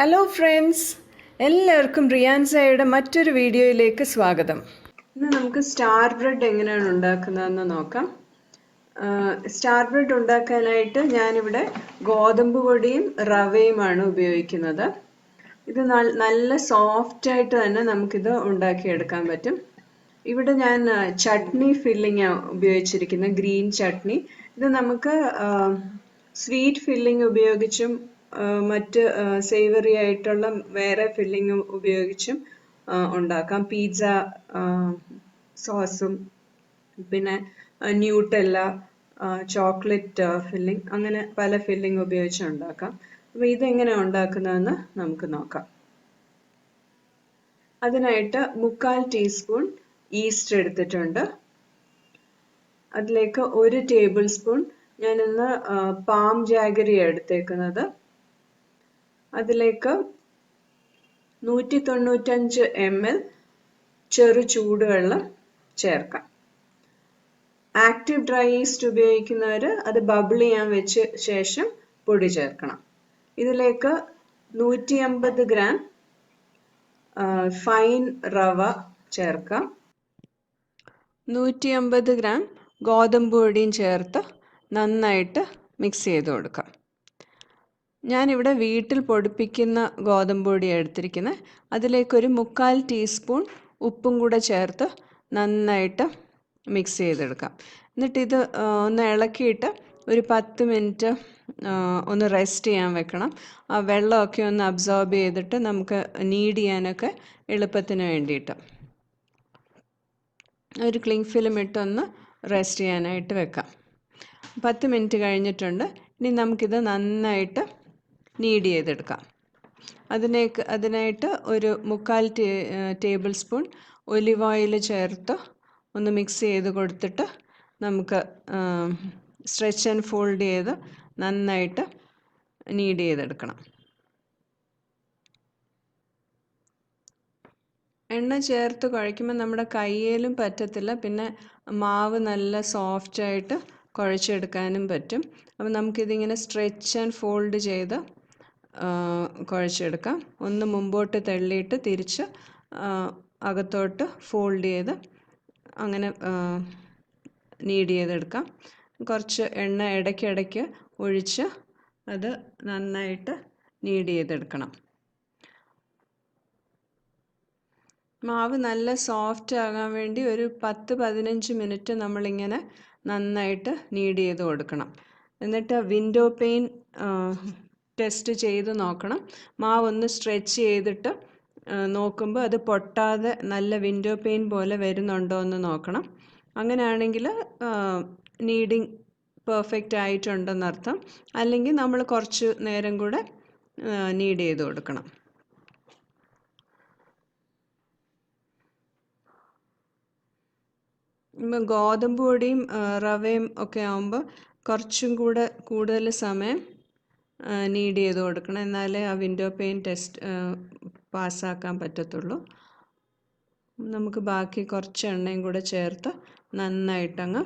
Hello friends, എല്ലാവർക്കും റിയാൻസയുടെ മറ്റൊരു വീഡിയോയിലേക്ക് സ്വാഗതം. ഇന്ന് നമുക്ക് സ്റ്റാർ ബ്രെഡ് എങ്ങനെയാണ് ഉണ്ടാക്കുന്നതെന്ന് നോക്കാം. സ്റ്റാർ ബ്രെഡ് ഉണ്ടാക്കാനായിട്ട് ഞാനിവിടെ ഗോതമ്പ് പൊടിയും റവയുമാണ് ഉപയോഗിക്കുന്നത്. ഇത് നല്ല സോഫ്റ്റായിട്ട് തന്നെ നമുക്കിത് ഉണ്ടാക്കിയെടുക്കാൻ പറ്റും. ഇവിടെ ഞാൻ ചട്നി ഫില്ലിംഗ് ഉപയോഗിച്ചിരിക്കുന്നത്, ഗ്രീൻ ചട്നി. ഇത് നമുക്ക് സ്വീറ്റ് ഫില്ലിംഗ് ഉപയോഗിച്ചും മറ്റ് സേവറി ആയിട്ടുള്ള വേറെ ഫില്ലിംഗ് ഉപയോഗിച്ചും ഉണ്ടാക്കാം. പിസ്സ സോസും പിന്നെ ന്യൂട്ടെല്ല, ചോക്ലേറ്റ് ഫില്ലിംഗ്, അങ്ങനെ പല ഫില്ലിംഗ് ഉപയോഗിച്ച് ഉണ്ടാക്കാം. അപ്പോൾ ഇതെങ്ങനെ ഉണ്ടാക്കുന്നതെന്ന് നമുക്ക് നോക്കാം. അതിനായിട്ട് 1/4 ടീസ്പൂൺ ഈസ്റ്റ് എടുത്തിട്ടുണ്ട്. അതിലേക്ക് 1 ടേബിൾ സ്പൂൺ ഞാനിന്ന് പാം ജാഗരി എടുത്തേക്കുന്നത്. അതിലേക്ക് 195 ml ചെറു ചൂടുവെള്ളം ചേർക്കാം. ആക്റ്റീവ് ഡ്രൈ ഈസ്റ്റ് ഉപയോഗിക്കുന്നവർ അത് ബബിൾ ചെയ്യാൻ വെച്ച ശേഷം പൊടി ചേർക്കണം. ഇതിലേക്ക് 150 ഗ്രാം ഫൈൻ റവ ചേർക്കാം. 150 ഗ്രാം ഗോതമ്പ് പൊടിയും ചേർത്ത് നന്നായിട്ട് മിക്സ് ചെയ്ത് കൊടുക്കാം. ഞാനിവിടെ വീട്ടിൽ പൊടിപ്പിക്കുന്ന ഗോതമ്പ് പൊടിയാണ് എടുത്തിരിക്കുന്നത്. അതിലേക്കൊരു 1/4 ടീസ്പൂൺ ഉപ്പും കൂടെ ചേർത്ത് നന്നായിട്ട് മിക്സ് ചെയ്തെടുക്കാം. എന്നിട്ട് ഇത് ഒന്ന് ഇളക്കിയിട്ട് ഒരു 10 മിനിറ്റ് ഒന്ന് റെസ്റ്റ് ചെയ്യാൻ വെക്കണം. ആ വെള്ളമൊക്കെ ഒന്ന് അബ്സോർബ് ചെയ്തിട്ട് നമുക്ക് നീഡ് ചെയ്യാനൊക്കെ എളുപ്പത്തിന് വേണ്ടിയിട്ട് ഒരു ക്ലിംഗ് ഫിലിം ഇട്ടൊന്ന് റെസ്റ്റ് ചെയ്യാനായിട്ട് വെക്കാം. 10 മിനിറ്റ് കഴിഞ്ഞിട്ടുണ്ട്. ഇനി നമുക്കിത് നന്നായിട്ട് നീഡ് ചെയ്തെടുക്കാം. അതിനായിട്ട് ഒരു 1/4 ടേബിൾ സ്പൂൺ ഒലിവ് ഓയിൽ ചേർത്ത് ഒന്ന് മിക്സ് ചെയ്ത് കൊടുത്തിട്ട് നമുക്ക് സ്ട്രെച്ച് ആൻഡ് ഫോൾഡ് ചെയ്ത് നന്നായിട്ട് നീഡ് ചെയ്തെടുക്കണം. എണ്ണ ചേർത്ത് കുഴയ്ക്കുമ്പോൾ നമ്മുടെ കയ്യിലും പറ്റത്തില്ല, പിന്നെ മാവ് നല്ല സോഫ്റ്റായിട്ട് കുഴച്ചെടുക്കാനും പറ്റും. അപ്പോൾ നമുക്കിതിങ്ങനെ സ്ട്രെച്ച് ആൻഡ് ഫോൾഡ് ചെയ്ത് കുഴച്ചെടുക്കാം. ഒന്ന് മുമ്പോട്ട് തള്ളിയിട്ട് തിരിച്ച് അകത്തോട്ട് ഫോൾഡ് ചെയ്ത് അങ്ങനെ നീഡ് ചെയ്തെടുക്കാം. കുറച്ച് എണ്ണ ഇടയ്ക്കിടയ്ക്ക് ഒഴിച്ച് അത് നന്നായിട്ട് നീഡ് ചെയ്തെടുക്കണം. മാവ് നല്ല സോഫ്റ്റ് ആകാൻ വേണ്ടി ഒരു 10-15 മിനിറ്റ് നമ്മളിങ്ങനെ നന്നായിട്ട് നീഡ് ചെയ്ത് കൊടുക്കണം. എന്നിട്ട് വിൻഡോ പെയിൻ ടെസ്റ്റ് ചെയ്ത് നോക്കണം. മാവ് ഒന്ന് സ്ട്രെച്ച് ചെയ്തിട്ട് നോക്കുമ്പോൾ അത് പൊട്ടാതെ നല്ല വിൻഡോ പെയിൻ പോലെ വരുന്നുണ്ടോ എന്ന് നോക്കണം. അങ്ങനെയാണെങ്കിൽ നീഡിങ് പെർഫെക്റ്റ് ആയിട്ടുണ്ടെന്നർത്ഥം. അല്ലെങ്കിൽ നമ്മൾ കുറച്ച് നേരം കൂടെ നീഡ് ചെയ്ത് കൊടുക്കണം. ഇപ്പം ഗോതമ്പ് പൊടിയും റവയും ഒക്കെ ആകുമ്പോൾ കുറച്ചും കൂടെ കൂടുതൽ സമയം നീഡ് ചെയ്ത് കൊടുക്കണം. എന്നാലേ ആ വിൻഡോ പെയിൻ ടെസ്റ്റ് പാസ്സാക്കാൻ പറ്റത്തുള്ളൂ. നമുക്ക് ബാക്കി കുറച്ച് എണ്ണയും കൂടെ ചേർത്ത് നന്നായിട്ടങ്ങ്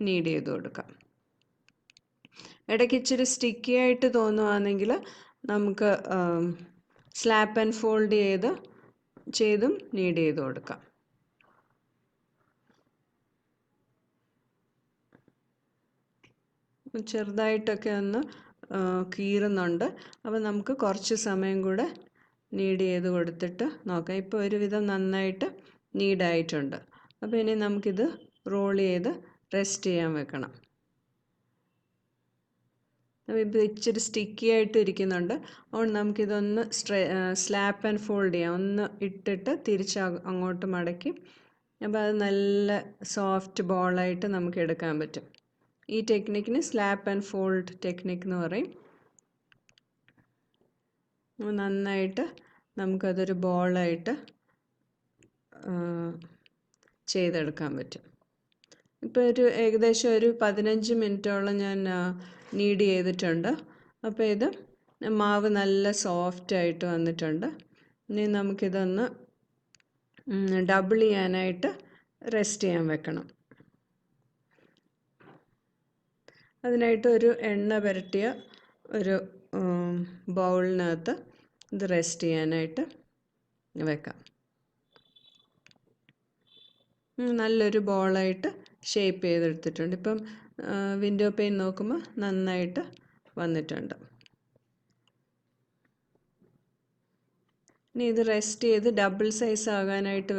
നീഡ് ചെയ്ത് കൊടുക്കാം. ഇടയ്ക്ക് ഇച്ചിരി സ്റ്റിക്കി ആയിട്ട് തോന്നുകയാണെങ്കിൽ നമുക്ക് സ്ലാപ്പ് ആൻഡ് ഫോൾഡ് ചെയ്തും നീഡ് ചെയ്ത് കൊടുക്കാം. ചെറുതായിട്ടൊക്കെ ഒന്ന് കീറുന്നുണ്ട്. അപ്പോൾ നമുക്ക് കുറച്ച് സമയം കൂടെ നീഡ് ചെയ്ത് കൊടുത്തിട്ട് നോക്കാം. ഇപ്പോൾ ഒരുവിധം നന്നായിട്ട് നീഡായിട്ടുണ്ട്. അപ്പോൾ ഇനി നമുക്കിത് റോൾ ചെയ്ത് റെസ്റ്റ് ചെയ്യാൻ വെക്കണം. അപ്പോൾ ഇത് ഇച്ചിരി സ്റ്റിക്കി ആയിട്ട് ഇരിക്കുന്നുണ്ട്. അതുകൊണ്ട് നമുക്കിതൊന്ന് സ്ലാപ്പ് ആൻഡ് ഫോൾഡ് ചെയ്യാം. ഒന്ന് ഇട്ടിട്ട് തിരിച്ച് അങ്ങോട്ട് മടക്കി. അപ്പോൾ അത് നല്ല സോഫ്റ്റ് ബോളായിട്ട് നമുക്ക് എടുക്കാൻ പറ്റും. ഈ ടെക്നിക്കിന് സ്ലാപ്പ് ആൻഡ് ഫോൾഡ് ടെക്നിക്ക് എന്ന് പറയും. നന്നായിട്ട് നമുക്കതൊരു ബോളായിട്ട് ചെയ്തെടുക്കാൻ പറ്റും. ഇപ്പോൾ ഏകദേശം ഒരു 15 മിനിറ്റോളം ഞാൻ നീഡ് ചെയ്തിട്ടുണ്ട്. അപ്പോൾ ഇത് മാവ് നല്ല സോഫ്റ്റായിട്ട് വന്നിട്ടുണ്ട്. ഇനി നമുക്കിതൊന്ന് ഡബിൾ ചെയ്യാനായിട്ട് റെസ്റ്റ് ചെയ്യാൻ വെക്കണം. അതിനായിട്ട് ഒരു എണ്ണ പുരട്ടിയ ഒരു ബൗളിനകത്ത് ഇത് റെസ്റ്റ് ചെയ്യാനായിട്ട് വെക്കാം. നല്ലൊരു ബോളായിട്ട് ഷേപ്പ് ചെയ്തെടുത്തിട്ടുണ്ട്. ഇപ്പം വിൻഡോ പെയിൻ നോക്കുമ്പോൾ നന്നായിട്ട് വന്നിട്ടുണ്ട്. ഇനി ഇത് റെസ്റ്റ് ചെയ്ത് ഡബിൾ സൈസ് ആകാനായിട്ട്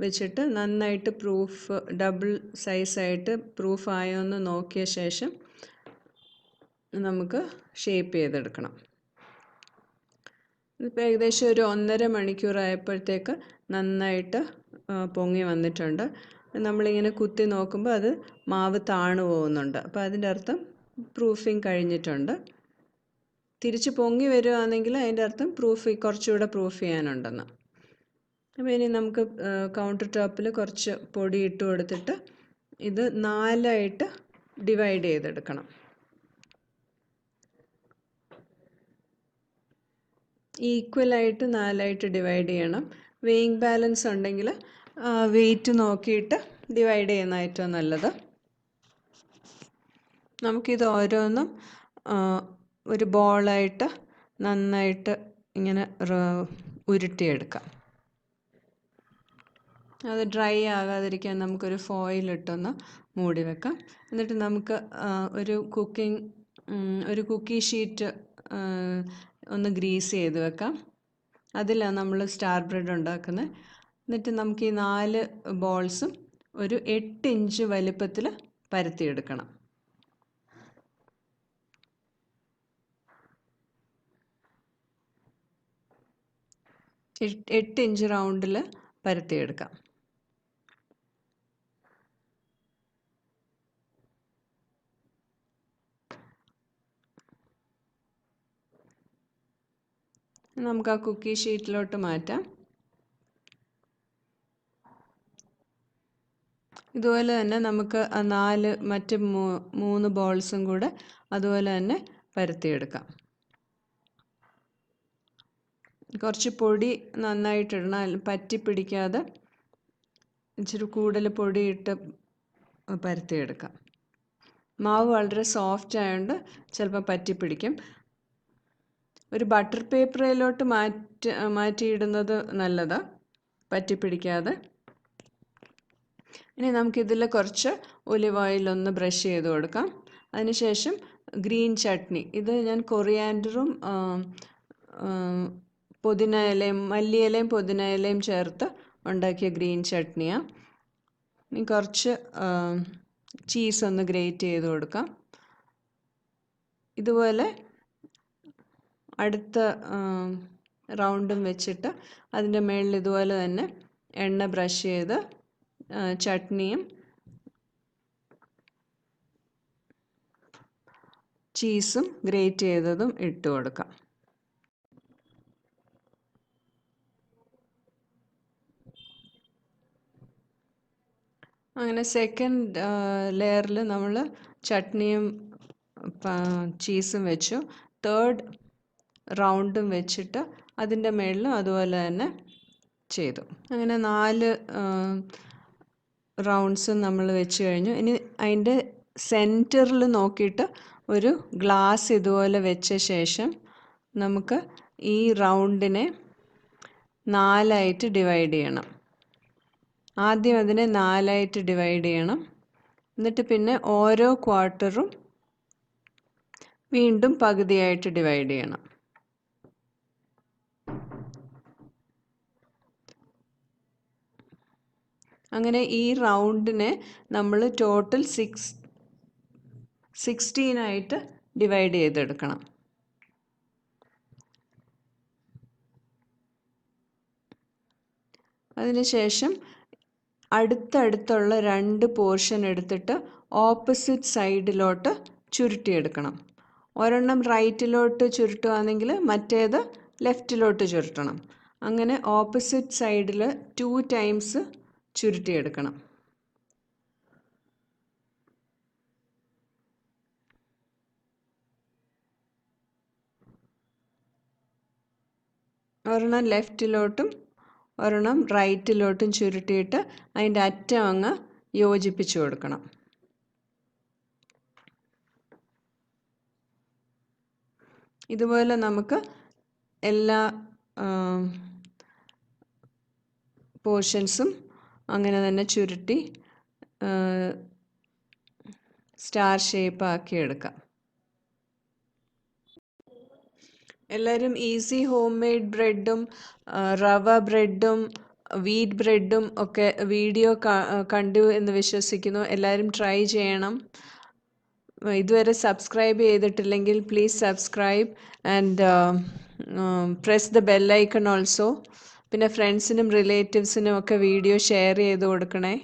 വെച്ചിട്ട് നന്നായിട്ട് ഡബിൾ സൈസായിട്ട് പ്രൂഫ് ആയോ എന്ന് നോക്കിയ ശേഷം നമുക്ക് ഷേപ്പ് ചെയ്തെടുക്കണം. ഇതിപ്പോൾ ഏകദേശം ഒരു 1.5 മണിക്കൂറായപ്പോഴത്തേക്ക് നന്നായിട്ട് പൊങ്ങി വന്നിട്ടുണ്ട്. നമ്മളിങ്ങനെ കുത്തി നോക്കുമ്പോൾ അത് മാവ് താണു പോകുന്നുണ്ട്. അപ്പോൾ അതിൻ്റെ അർത്ഥം പ്രൂഫിങ് കഴിഞ്ഞിട്ടുണ്ട്. തിരിച്ച് പൊങ്ങി വരുവാണെങ്കിൽ അതിൻ്റെ അർത്ഥം കുറച്ചുകൂടെ പ്രൂഫ് ചെയ്യാനുണ്ടെന്ന്. അപ്പോൾ ഇനി നമുക്ക് കൗണ്ടർ ടോപ്പിൽ കുറച്ച് പൊടി ഇട്ട് കൊടുത്തിട്ട് ഇത് 4ആയിട്ട് ഡിവൈഡ് ചെയ്തെടുക്കണം. ഈക്വലായിട്ട് 4ആയിട്ട് ഡിവൈഡ് ചെയ്യണം. വെയിങ് ബാലൻസ് ഉണ്ടെങ്കിൽ വെയിറ്റ് നോക്കിയിട്ട് ഡിവൈഡ് ചെയ്യുന്ന ഏറ്റവും നല്ലത്. നമുക്കിത് ഓരോന്നും ഒരു ബോളായിട്ട് നന്നായിട്ട് ഇങ്ങനെ ഉരുട്ടിയെടുക്കാം. അത് ഡ്രൈ ആകാതിരിക്കാൻ നമുക്കൊരു ഫോയിലിട്ടൊന്ന് മൂടി വെക്കാം. എന്നിട്ട് നമുക്ക് ഒരു കുക്കി ഷീറ്റ് ഒന്ന് ഗ്രീസ് ചെയ്ത് വെക്കാം. അതിലാണ് നമ്മൾ സ്റ്റാർ ബ്രെഡ് ഉണ്ടാക്കുന്നത്. എന്നിട്ട് നമുക്ക് ഈ 4 ബോൾസും ഒരു 8 ഇഞ്ച് വലിപ്പത്തിൽ പരത്തിയെടുക്കണം. 8 ഇഞ്ച് റൗണ്ടിൽ പരത്തിയെടുക്കാം. നമുക്ക് ആ കുക്കി ഷീറ്റിലോട്ട് മാറ്റാം. ഇതുപോലെ തന്നെ നമുക്ക് ആ 4 മറ്റ് 3 ബോൾസും കൂടെ അതുപോലെ തന്നെ പരത്തിയെടുക്കാം. കുറച്ച് പൊടി നന്നായിട്ടിടണം, പറ്റിപ്പിടിക്കാതെ ഇച്ചിരി കൂടുതൽ പൊടിയിട്ട് പരത്തിയെടുക്കാം. മാവ് വളരെ സോഫ്റ്റ് ആയതുകൊണ്ട് ചിലപ്പോൾ പറ്റിപ്പിടിക്കും. ഒരു ബട്ടർ പേപ്പറിലോട്ട് മാറ്റിയിടുന്നത് നല്ലതാണ്, പറ്റിപ്പിടിക്കാതെ. ഇനി നമുക്കിതിൽ കുറച്ച് ഒലിവ് ഓയിലൊന്ന് ബ്രഷ് ചെയ്ത് കൊടുക്കാം. അതിനുശേഷം ഗ്രീൻ ചട്നി, ഇത് ഞാൻ കൊറിയാൻഡറും മല്ലിയിലയും പുതിന ഇലയും ചേർത്ത് ഉണ്ടാക്കിയ ഗ്രീൻ ചട്നിയാണ്. ഇനി കുറച്ച് ചീസൊന്ന് ഗ്രേറ്റ് ചെയ്ത് കൊടുക്കാം. ഇതുപോലെ അടുത്ത റൗണ്ടും വെച്ചിട്ട് അതിൻ്റെ മുകളിൽ ഇതുപോലെ തന്നെ എണ്ണ ബ്രഷ് ചെയ്ത് ചട്നിയും ചീസും ഗ്രേറ്റ് ചെയ്തതും ഇട്ട് കൊടുക്കാം. അങ്ങനെ സെക്കൻഡ് ലെയറിൽ നമ്മൾ ചട്നിയും ചീസും വെച്ചു. തേർഡ് റൗണ്ടും വെച്ചിട്ട് അതിൻ്റെ മുകളിലും അതുപോലെ തന്നെ ചെയ്തു. അങ്ങനെ 4 റൗണ്ട്സും നമ്മൾ വെച്ച് കഴിഞ്ഞു. ഇനി അതിൻ്റെ സെൻറ്ററിൽ നോക്കിയിട്ട് ഒരു ഗ്ലാസ് ഇതുപോലെ വെച്ച ശേഷം നമുക്ക് ഈ റൗണ്ടിനെ 4ആയിട്ട് ഡിവൈഡ് ചെയ്യണം. ആദ്യം അതിനെ 4ആയിട്ട് ഡിവൈഡ് ചെയ്യണം. എന്നിട്ട് പിന്നെ ഓരോ ക്വാർട്ടറും വീണ്ടും പകുതിയായിട്ട് ഡിവൈഡ് ചെയ്യണം. അങ്ങനെ ഈ റൗണ്ടിനെ നമ്മൾ ടോട്ടൽ 16ആയിട്ട് ഡിവൈഡ് ചെയ്തെടുക്കണം. അതിനുശേഷം അടുത്തടുത്തുള്ള 2 പോർഷൻ എടുത്തിട്ട് ഓപ്പോസിറ്റ് സൈഡിലോട്ട് ചുരുട്ടിയെടുക്കണം. ഒരെണ്ണം റൈറ്റിലോട്ട് ചുരുട്ടുകയാണെങ്കിൽ മറ്റേത് ലെഫ്റ്റിലോട്ട് ചുരുട്ടണം. അങ്ങനെ ഓപ്പോസിറ്റ് സൈഡിൽ 2 ടൈംസ് ചുരുട്ടിയെടുക്കണം. ഒരെണ്ണം ലെഫ്റ്റിലോട്ടും ഒരെണ്ണം റൈറ്റിലോട്ടും ചുരുട്ടിയിട്ട് അതിൻ്റെ അറ്റം അങ്ങ് യോജിപ്പിച്ച് കൊടുക്കണം. ഇതുപോലെ നമുക്ക് എല്ലാ പോർഷൻസും അങ്ങനെ തന്നെ ചുരുട്ടി സ്റ്റാർ ഷേപ്പ് ആക്കി എടുക്കാം. എല്ലാവരും ഈസി ഹോം മെയ്ഡ് ബ്രെഡും റവ ബ്രെഡും വീറ്റ് ബ്രെഡും ഒക്കെ വീഡിയോ കണ്ടു എന്ന് വിശ്വസിക്കുന്നു. എല്ലാവരും ട്രൈ ചെയ്യണം. ഇതുവരെ സബ്സ്ക്രൈബ് ചെയ്തിട്ടില്ലെങ്കിൽ please subscribe and press the bell icon also. പിന്നെ ഫ്രണ്ട്സിനും റിലേറ്റീവ്സിനും ഒക്കെ വീഡിയോ ഷെയർ ചെയ്ത് കൊടുക്കണേ.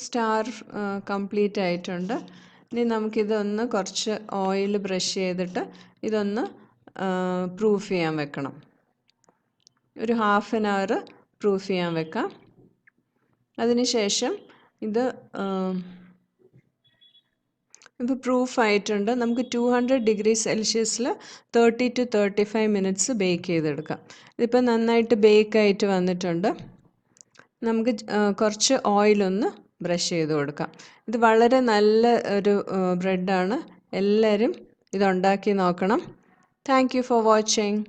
സ്റ്റാർ കംപ്ലീറ്റ് ആയിട്ടുണ്ട്. ഇനി നമുക്കിതൊന്ന് കുറച്ച് ഓയിൽ ബ്രഷ് ചെയ്തിട്ട് ഇതൊന്ന് പ്രൂഫ് ചെയ്യാൻ വെക്കണം. ഒരു 1/2 hour പ്രൂഫ് ചെയ്യാൻ വെക്കാം. അതിനുശേഷം ഇത് ഇപ്പോൾ പ്രൂഫ് ആയിട്ടുണ്ട്. നമുക്ക് 200 ഡിഗ്രി സെൽഷ്യസിൽ 30 to 35 മിനിറ്റ്സ് ബേക്ക് ചെയ്തെടുക്കാം. ഇതിപ്പോൾ നന്നായിട്ട് ബേക്കായിട്ട് വന്നിട്ടുണ്ട്. നമുക്ക് കുറച്ച് ഓയിലൊന്ന് ബ്രഷ് ചെയ്ത് കൊടുക്കാം. ഇത് വളരെ നല്ല ഒരു ബ്രെഡാണ്. എല്ലാവരും ഇതുണ്ടാക്കി നോക്കണം. Thank you for watching.